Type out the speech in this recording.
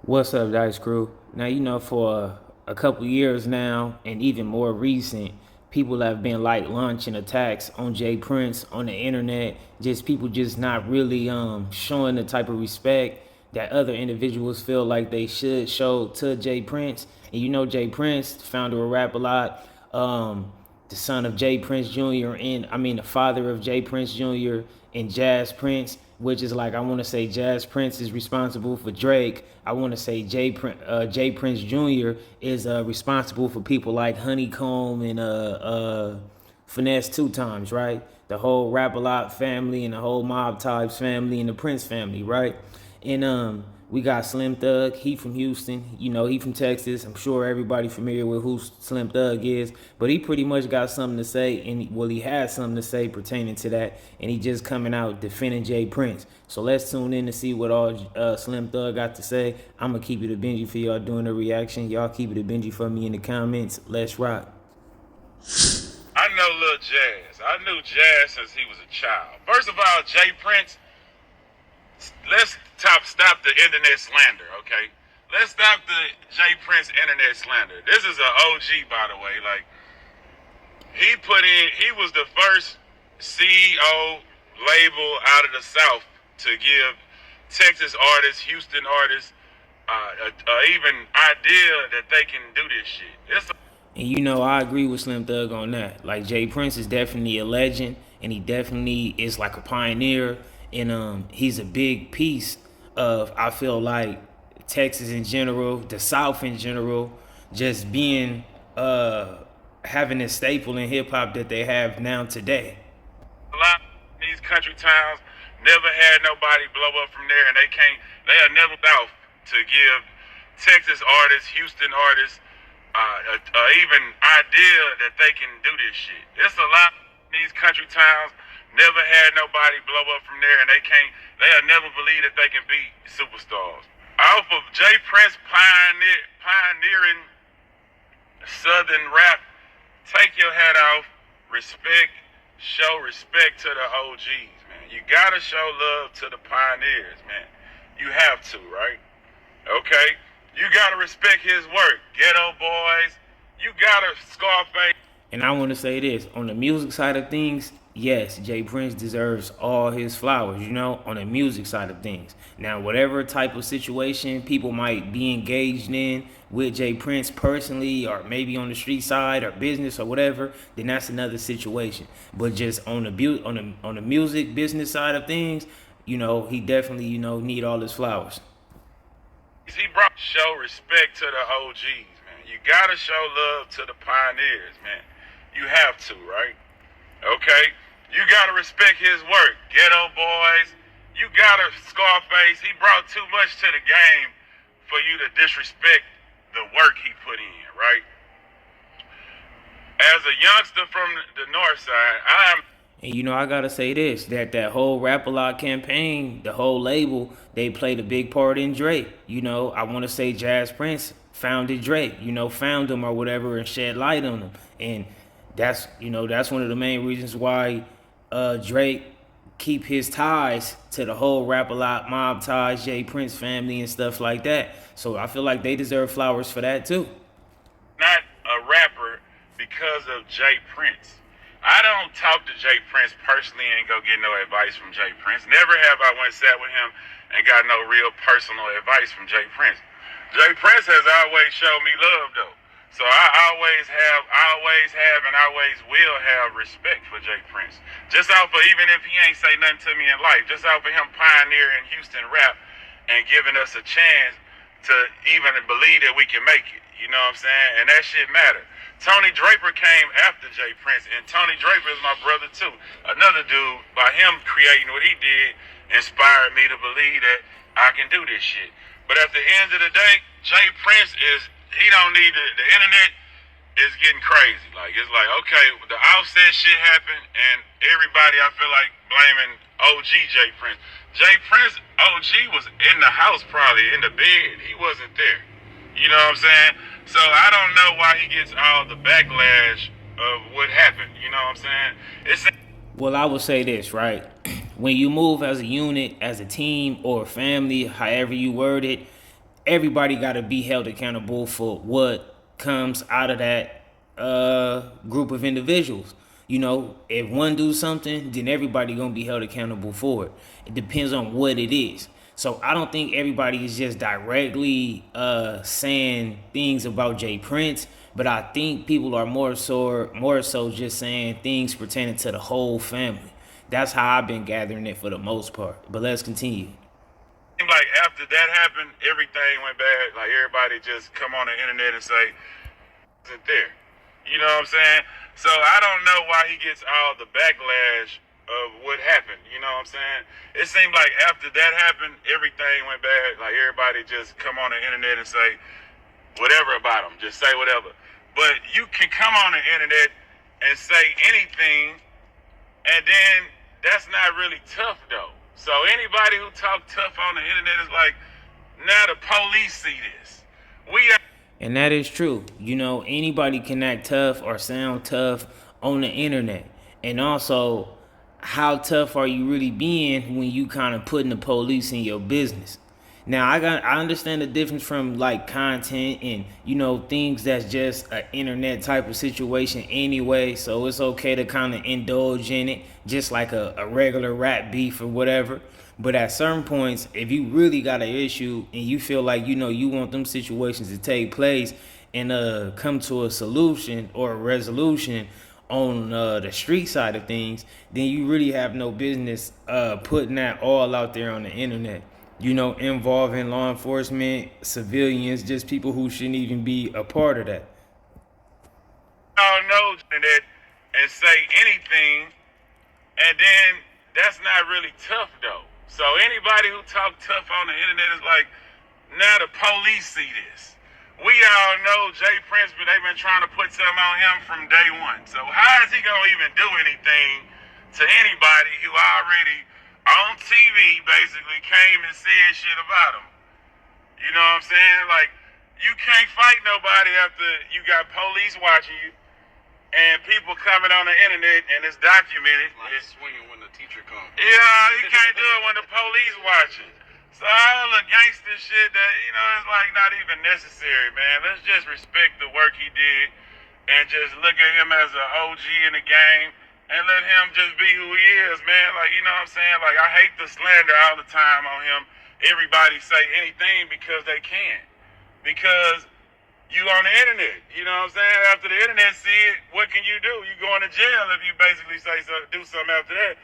What's up, Dice Crew? Now, for a couple years now, and even more recent, people have been like launching attacks on Jay Prince on the internet. Just people just not really showing the type of respect that other individuals feel like they should show to Jay Prince. And Jay Prince, the founder of Rap A Lot, the son of Jay Prince Jr. and the father of Jay Prince Jr. and Jazz Prince, which is like I want to say Jazz Prince is responsible for Drake. I want to say Jay Prince Jr. is responsible for people like Honeycomb and Finesse two times, right? The whole Rap A Lot family and the whole Mob Types family and the Prince family, right? And we got Slim Thug. He from Houston. He from Texas. I'm sure everybody familiar with who Slim Thug is. But he pretty much got something to say, and he has something to say pertaining to that. And he just coming out defending Jay Prince. So let's tune in to see what all Slim Thug got to say. I'm gonna keep it a Benji for y'all doing the reaction. Y'all keep it a Benji for me in the comments. Let's rock. I know Lil Jazz. I knew Jazz since he was a child. First of all, Jay Prince, let's stop the internet slander, okay? Let's stop the Jay Prince internet slander. This is an OG, by the way. Like, he was the first CEO label out of the South to give Texas artists, Houston artists, even idea that they can do this shit. And I agree with Slim Thug on that. Like Jay Prince is definitely a legend, and he definitely is like a pioneer, and he's a big piece of I feel like Texas in general, the South in general, just being having a staple in hip hop that they have now today. A lot of these country towns never had nobody blow up from there, and they are never out to give Texas artists, Houston artists, even idea that they can do this shit. It's a lot of these country towns never had nobody blow up from there, and they'll never believe that they can be superstars. Off of Jay Prince pioneering Southern rap, take your hat off, show respect to the OGs, man. You gotta show love to the pioneers, man. You have to, right? Okay? You gotta respect his work. Ghetto Boys, you gotta Scarface. And I want to say this on the music side of things. Yes, Jay Prince deserves all his flowers, on the music side of things. Now, whatever type of situation people might be engaged in with Jay Prince personally, or maybe on the street side or business or whatever, then that's another situation. But just on the music business side of things, he definitely, need all his flowers. He brought show respect to the OGs, man. You gotta show love to the pioneers, man. You have to, right? Okay? You gotta respect his work. Ghetto Boys, you gotta Scarface. He brought too much to the game for you to disrespect the work he put in, right? As a youngster from the north side, And I gotta say this, that whole Rap A Lot campaign, the whole label, they played a big part in Drake. I wanna say Jazz Prince founded Drake, found him or whatever and shed light on him. And that's one of the main reasons why Drake keep his ties to the whole Rap A Lot mob ties, Jay Prince family and stuff like that. So I feel like they deserve flowers for that too. Not a rapper because of Jay Prince. I don't talk to Jay Prince personally and go get no advice from Jay Prince. Never have I went sat with him and got no real personal advice from Jay Prince. Jay Prince has always showed me love though. So I always have and always will have respect for Jay Prince. Just off of, even if he ain't say nothing to me in life, just off of him pioneering Houston rap and giving us a chance to even believe that we can make it. You know what I'm saying? And that shit matter. Tony Draper came after Jay Prince, and Tony Draper is my brother too. Another dude, by him creating what he did, inspired me to believe that I can do this shit. But at the end of the day, Jay Prince he don't need the internet is getting crazy. Like, it's like, okay, the Offset shit happened, and everybody, I feel like, blaming OG Jay Prince. Jay Prince, OG was in the house probably, in the bed. He wasn't there. You know what I'm saying? So I don't know why he gets all the backlash of what happened. You know what I'm saying? Well, I will say this, right? When you move as a unit, as a team or a family, however you word it, everybody got to be held accountable for what comes out of that group of individuals. You know, if one do something, then everybody gonna be held accountable for it. It depends on what it is. So I don't think everybody is just directly saying things about Jay Prince, but I think people are more so just saying things pertaining to the whole family. That's how I've been gathering it for the most part. But let's continue. Like after that happened, everything went bad. Like everybody just come on the internet and say, "Isn't there?" You know what I'm saying? So I don't know why he gets all the backlash of what happened. You know what I'm saying? It seemed like after that happened, everything went bad. Like everybody just come on the internet and say whatever about him. Just say whatever. But you can come on the internet and say anything, and then that's not really tough though. So anybody who talk tough on the internet is like, now the police see this. We are. And that is true. You know, anybody can act tough or sound tough on the internet. And also, how tough are you really being when you kind of putting the police in your business? Now, I understand the difference from like content and things that's just an internet type of situation anyway. So it's okay to kind of indulge in it, just like a regular rap beef or whatever. But at certain points, if you really got an issue and you feel like you want them situations to take place and come to a solution or a resolution on the street side of things, then you really have no business putting that all out there on the internet. Involving law enforcement, civilians, just people who shouldn't even be a part of that. All know that and say anything, and then that's not really tough though. So anybody who talk tough on the internet is like, now the police see this. We all know Jay Prince, but they've been trying to put something on him from day one. So how is he gonna even do anything to anybody who already on TV basically came and said shit about him? You know what I'm saying? Like, you can't fight nobody after you got police watching you and people coming on the internet and it's documented. Like swinging when the teacher comes. Yeah, you can't do it when the police watching. So all the gangster shit that, it's like not even necessary, man. Let's just respect the work he did and just look at him as an OG in the game and let him just be who he is, man. Like, you know what I'm saying? Like, I hate the slander all the time on him. Everybody say anything because they can. Because you on the internet, you know what I'm saying? After the internet see it, what can you do? You going to jail if you basically say so, do something after that.